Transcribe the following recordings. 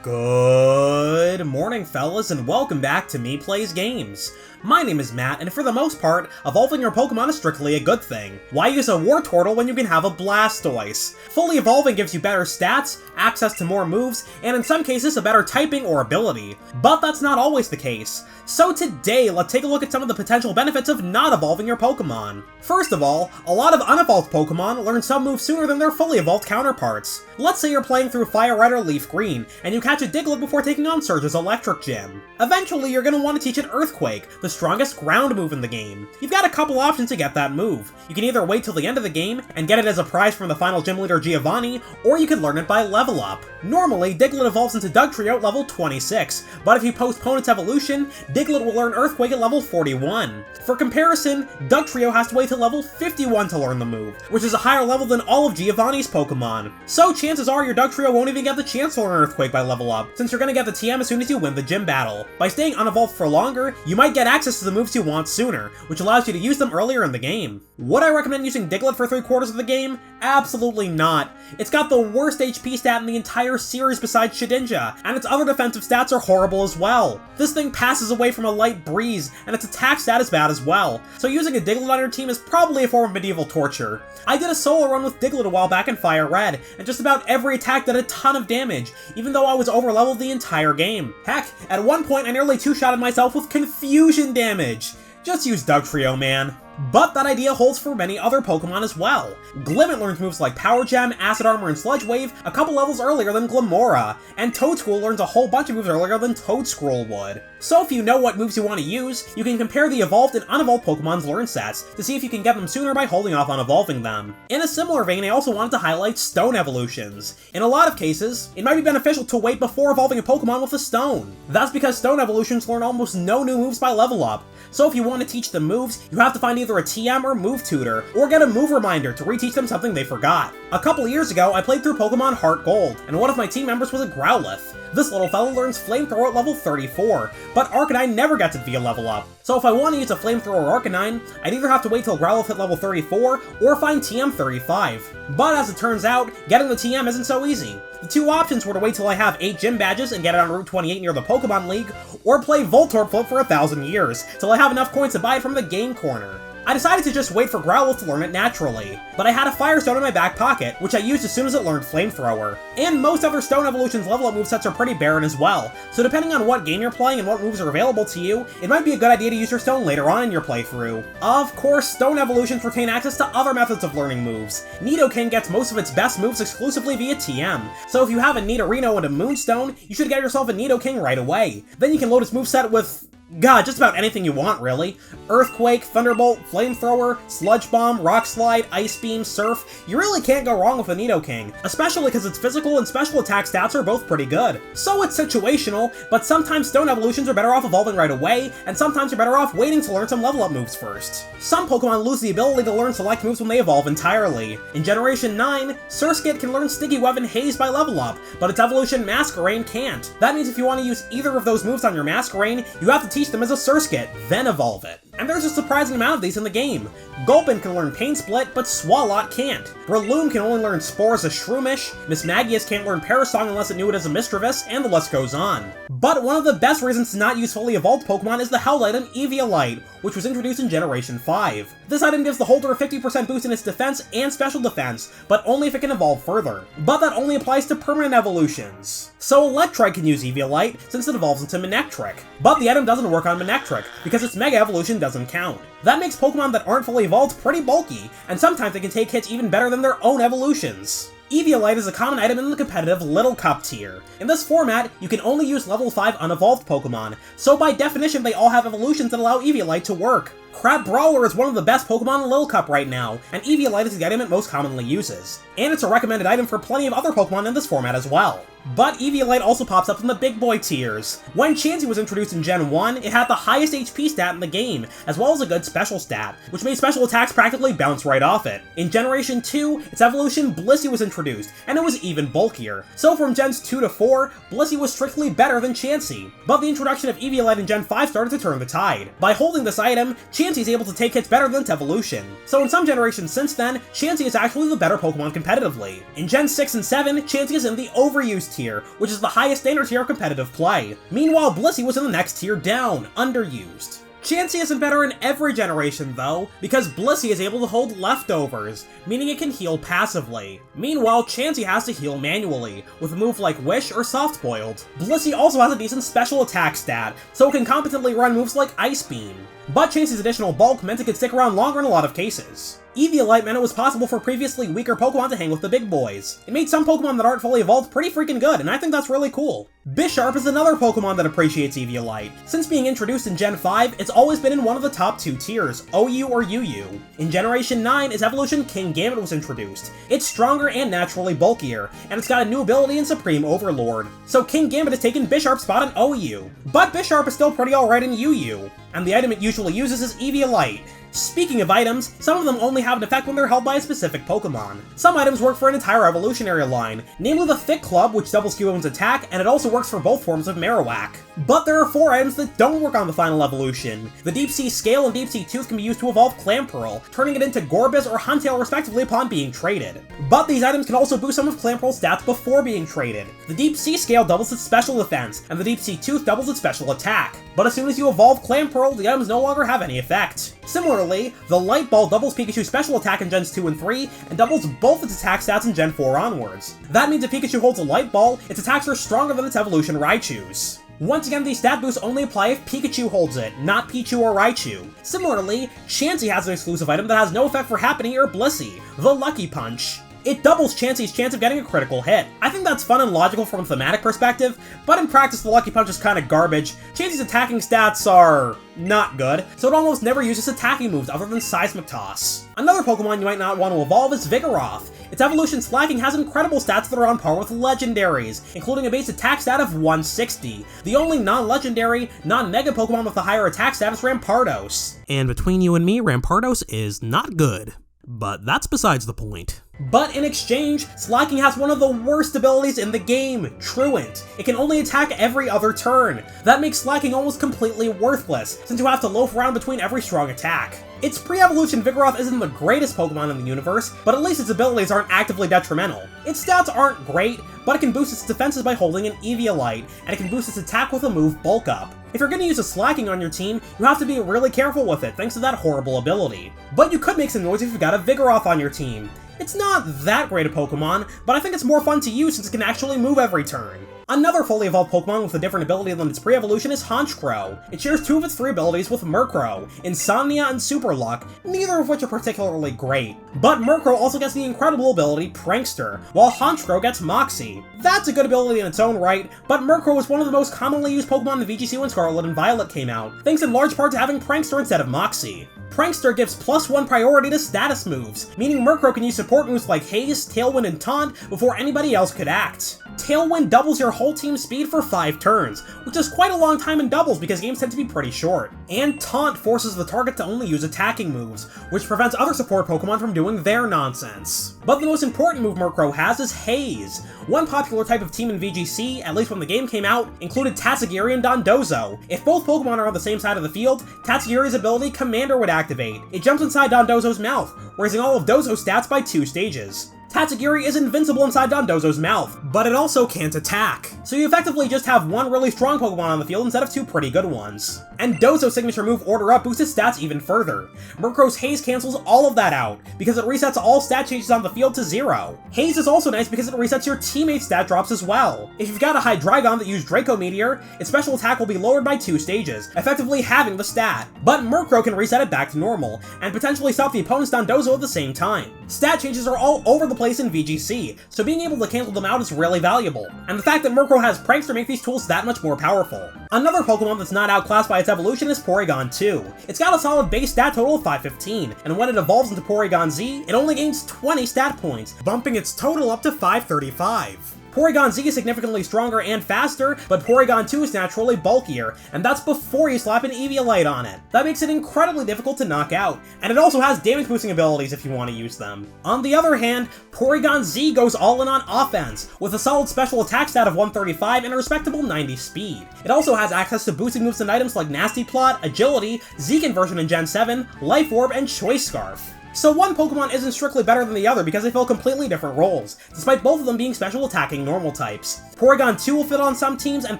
Good morning, fellas, and welcome back to Me Plays Games. My name is Matt, and for the most part, evolving your Pokemon is strictly a good thing. Why use a Wartortle when you can have a Blastoise? Fully evolving gives you better stats, access to more moves, and in some cases a better typing or ability. But that's not always the case. So today, let's take a look at some of the potential benefits of not evolving your Pokemon. First of all, a lot of unevolved Pokemon learn some moves sooner than their fully evolved counterparts. Let's say you're playing through Fire Red or Leaf Green, and you catch a Diglett before taking on Surge's Electric Gym. Eventually, you're going to want to teach it Earthquake, the strongest ground move in the game. You've got a couple options to get that move. You can either wait till the end of the game and get it as a prize from the final gym leader Giovanni, or you can learn it by level up. Normally, Diglett evolves into Dugtrio at level 26, but if you postpone its evolution, Diglett will learn Earthquake at level 41. For comparison, Dugtrio has to wait till level 51 to learn the move, which is a higher level than all of Giovanni's Pokemon. So chances are your Dugtrio won't even get the chance to learn Earthquake by level up, since you're gonna get the TM as soon as you win the gym battle. By staying unevolved for longer, you might get access to the moves you want sooner, which allows you to use them earlier in the game. Would I recommend using Diglett for 3/4 of the game? Absolutely not. It's got the worst HP stat in the entire series besides Shedinja, and its other defensive stats are horrible as well. This thing passes away from a light breeze, and its attack stat is bad as well, so using a Diglett on your team is probably a form of medieval torture. I did a solo run with Diglett a while back in Fire Red, and just about every attack did a ton of damage, even though I was overleveled the entire game. Heck, at one point I nearly two-shotted myself with confusion damage. Just use Dugtrio, man. But that idea holds for many other Pokemon as well. Glimmet learns moves like Power Gem, Acid Armor, and Sludge Wave a couple levels earlier than Glimmora, and Toedscool learns a whole bunch of moves earlier than Toedscruel would. So if you know what moves you want to use, you can compare the evolved and unevolved Pokemon's learn sets to see if you can get them sooner by holding off on evolving them. In a similar vein, I also wanted to highlight Stone evolutions. In a lot of cases, it might be beneficial to wait before evolving a Pokemon with a Stone. That's because Stone evolutions learn almost no new moves by level up. So if you want to teach them moves, you have to find either a TM or move tutor, or get a move reminder to reteach them something they forgot. A couple years ago, I played through Pokemon Heart Gold, and one of my team members was a Growlithe. This little fellow learns Flamethrower at level 34, but Arcanine never gets it via level up. So if I want to use a Flamethrower Arcanine, I'd either have to wait till Growlithe hit level 34, or find TM 35. But as it turns out, getting the TM isn't so easy. The two options were to wait till I have 8 gym badges and get it on Route 28 near the Pokemon League, or play Voltorb Flip for 1,000 years, till I have enough coins to buy it from the game corner. I decided to just wait for Growlithe to learn it naturally, but I had a Firestone in my back pocket, which I used as soon as it learned Flamethrower. And most other Stone Evolution's level up movesets are pretty barren as well, so depending on what game you're playing and what moves are available to you, it might be a good idea to use your Stone later on in your playthrough. Of course, Stone Evolutions retain access to other methods of learning moves. Nidoking gets most of its best moves exclusively via TM, so if you have a Nidorino and a Moonstone, you should get yourself a Nidoking right away. Then you can load its moveset with God, just about anything you want, really. Earthquake, Thunderbolt, Flamethrower, Sludge Bomb, Rock Slide, Ice Beam, Surf. You really can't go wrong with a Nidoking, especially because its physical and special attack stats are both pretty good. So it's situational, but sometimes Stone evolutions are better off evolving right away, and sometimes you're better off waiting to learn some level up moves first. Some Pokemon lose the ability to learn select moves when they evolve entirely. In Generation 9, Surskit can learn Sticky Web and Haze by level up, but its evolution Masquerain can't. That means if you want to use either of those moves on your Masquerain, you have to teach them as a Surskit, then evolve it. And there's a surprising amount of these in the game. Gulpin can learn Pain Split, but Swalot can't. Breloom can only learn Spore as a Shroomish, Mismagius can't learn Parasong unless it knew it as a Mischievous, and the list goes on. But one of the best reasons to not use fully evolved Pokemon is the held item Evialite, which was introduced in Generation 5. This item gives the holder a 50% boost in its defense and special defense, but only if it can evolve further. But that only applies to permanent evolutions. So Electrike can use Evialite, since it evolves into Manectric. But the item doesn't work on Manectric, because its Mega Evolution doesn't count. That makes Pokemon that aren't fully evolved pretty bulky, and sometimes they can take hits even better than their own evolutions. Evialite is a common item in the competitive Little Cup tier. In this format, you can only use level 5 unevolved Pokemon, so by definition they all have evolutions that allow Evialite to work. Crab Brawler is one of the best Pokemon in Little Cup right now, and Evialite is the item it most commonly uses. And it's a recommended item for plenty of other Pokemon in this format as well. But Evialite also pops up in the big boy tiers. When Chansey was introduced in Gen 1, it had the highest HP stat in the game, as well as a good special stat, which made special attacks practically bounce right off it. In Generation 2, its evolution Blissey was introduced, and it was even bulkier. So from Gens 2 to 4, Blissey was strictly better than Chansey. But the introduction of Evialite in Gen 5 started to turn the tide. By holding this item, Chansey is able to take hits better than its evolution. So in some generations since then, Chansey is actually the better Pokemon competitively. In Gen 6 and 7, Chansey is in the overused tier, which is the highest standard tier of competitive play. Meanwhile, Blissey was in the next tier down, underused. Chansey isn't better in every generation though, because Blissey is able to hold leftovers, meaning it can heal passively. Meanwhile, Chansey has to heal manually, with a move like Wish or Soft Boiled. Blissey also has a decent special attack stat, so it can competently run moves like Ice Beam. But Chansey's additional bulk meant it could stick around longer in a lot of cases. Evialite meant it was possible for previously weaker Pokemon to hang with the big boys. It made some Pokemon that aren't fully evolved pretty freaking good, and I think that's really cool. Bisharp is another Pokemon that appreciates Evialite. Since being introduced in Gen 5, it's always been in one of the top 2 tiers, OU or UU. In Generation 9, its evolution King Gambit was introduced. It's stronger and naturally bulkier, and it's got a new ability in Supreme Overlord. So King Gambit has taken Bisharp's spot in OU. But Bisharp is still pretty alright in UU, and the item it usually uses is Evialite. Speaking of items, some of them only have an effect when they're held by a specific Pokemon. Some items work for an entire evolutionary line, namely the Thick Club, which doubles Cubone's attack, and it also works for both forms of Marowak. But there are 4 items that don't work on the final evolution. The Deep Sea Scale and Deep Sea Tooth can be used to evolve Clamperl, turning it into Gorebyss or Huntail respectively upon being traded. But these items can also boost some of Clamperl's stats before being traded. The Deep Sea Scale doubles its special defense, and the Deep Sea Tooth doubles its special attack. But as soon as you evolve Clamperl, the items no longer have any effect. Similarly, the Light Ball doubles Pikachu's special attack in Gens 2 and 3, and doubles both its attack stats in Gen 4 onwards. That means if Pikachu holds a Light Ball, its attacks are stronger than its evolution Raichu's. Once again, these stat boosts only apply if Pikachu holds it, not Pichu or Raichu. Similarly, Chansey has an exclusive item that has no effect for Happiny or Blissey, the Lucky Punch. It doubles Chansey's chance of getting a critical hit. I think that's fun and logical from a thematic perspective, but in practice the Lucky Punch is kinda garbage. Chansey's attacking stats are not good, so it almost never uses attacking moves other than Seismic Toss. Another Pokemon you might not want to evolve is Vigorth. Its evolution Slaking has incredible stats that are on par with legendaries, including a base attack stat of 160. The only non-legendary, non-mega Pokemon with a higher attack stat is Rampardos. And between you and me, Rampardos is not good. But that's besides the point. But in exchange, Slaking has one of the worst abilities in the game, Truant. It can only attack every other turn. That makes Slaking almost completely worthless, since you have to loaf around between every strong attack. Its pre-evolution Vigorth isn't the greatest Pokemon in the universe, but at least its abilities aren't actively detrimental. Its stats aren't great, but it can boost its defenses by holding an Evialite, and it can boost its attack with a move Bulk Up. If you're gonna use a Slaking on your team, you have to be really careful with it thanks to that horrible ability. But you could make some noise if you've got a Vigorth on your team. It's not that great a Pokemon, but I think it's more fun to use since it can actually move every turn. Another fully evolved Pokemon with a different ability than its pre-evolution is Honchkrow. It shares 2 of its 3 abilities with Murkrow, Insomnia and Super Luck, neither of which are particularly great. But Murkrow also gets the incredible ability Prankster, while Honchkrow gets Moxie. That's a good ability in its own right, but Murkrow was one of the most commonly used Pokemon in VGC when Scarlet and Violet came out, thanks in large part to having Prankster instead of Moxie. Prankster gives +1 priority to status moves, meaning Murkrow can use support moves like Haze, Tailwind, and Taunt before anybody else could act. Tailwind doubles your whole team's speed for 5 turns, which is quite a long time in doubles because games tend to be pretty short. And Taunt forces the target to only use attacking moves, which prevents other support Pokemon from doing their nonsense. But the most important move Murkrow has is Haze. One popular type of team in VGC, at least when the game came out, included Tatsugiri and Dondozo. If both Pokemon are on the same side of the field, Tatsugiri's ability Commander would activate. It jumps inside Dondozo's mouth, raising all of Dozo's stats by 2 stages. Tatsugiri is invincible inside Dondozo's mouth, but it also can't attack. So you effectively just have one really strong Pokemon on the field instead of 2 pretty good ones. And Dozo's signature move Order Up boosts its stats even further. Murkrow's Haze cancels all of that out, because it resets all stat changes on the field to 0. Haze is also nice because it resets your teammate's stat drops as well. If you've got a Hydreigon that used Draco Meteor, its special attack will be lowered by 2 stages, effectively halving the stat. But Murkrow can reset it back to normal, and potentially stop the opponent's Dondozo at the same time. Stat changes are all over the place in VGC, so being able to cancel them out is really valuable. And the fact that Murkrow has Prankster makes these tools that much more powerful. Another Pokemon that's not outclassed by its evolution is Porygon 2. It's got a solid base stat total of 515, and when it evolves into Porygon Z, it only gains 20 stat points, bumping its total up to 535. Porygon Z is significantly stronger and faster, but Porygon 2 is naturally bulkier, and that's before you slap an Evialite on it. That makes it incredibly difficult to knock out, and it also has damage boosting abilities if you want to use them. On the other hand, Porygon Z goes all in on offense, with a solid special attack stat of 135 and a respectable 90 speed. It also has access to boosting moves and items like Nasty Plot, Agility, Z Conversion in Gen 7, Life Orb, and Choice Scarf. So one Pokemon isn't strictly better than the other because they fill completely different roles, despite both of them being special attacking normal types. Porygon 2 will fit on some teams, and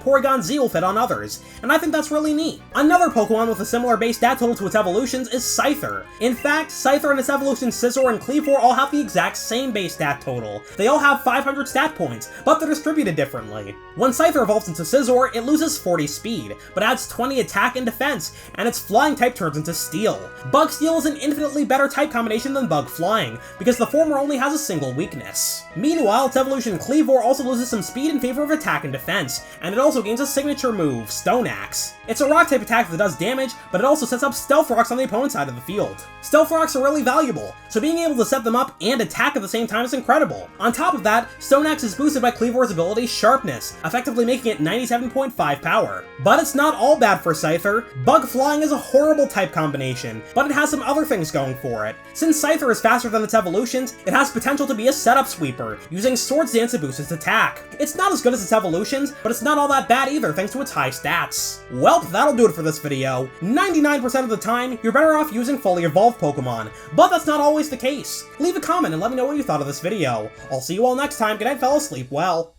Porygon Z will fit on others, and I think that's really neat. Another Pokemon with a similar base stat total to its evolutions is Scyther. In fact, Scyther and its evolutions Scizor and Kleavor all have the exact same base stat total. They all have 500 stat points, but they're distributed differently. When Scyther evolves into Scizor, it loses 40 speed, but adds 20 attack and defense, and its flying type turns into Steel. Bug Steel is an infinitely better type combination than Bug Flying, because the former only has a single weakness. Meanwhile, its evolution Kleavor also loses some speed in favor of attack and defense, and it also gains a signature move, Stone Axe. It's a rock type attack that does damage, but it also sets up Stealth Rocks on the opponent's side of the field. Stealth Rocks are really valuable, so being able to set them up and attack at the same time is incredible. On top of that, Stone Axe is boosted by Kleavor's ability Sharpness, effectively making it 97.5 power. But it's not all bad for Scyther. Bug Flying is a horrible type combination, but it has some other things going for it. Since Scyther is faster than its evolutions, it has potential to be a setup sweeper, using Swords Dance to boost its attack. It's not as good as its evolutions, but it's not all that bad either thanks to its high stats. Well, that'll do it for this video. 99% of the time, you're better off using fully evolved Pokemon, but that's not always the case. Leave a comment and let me know what you thought of this video. I'll see you all next time. Good night, fellas. Sleep well.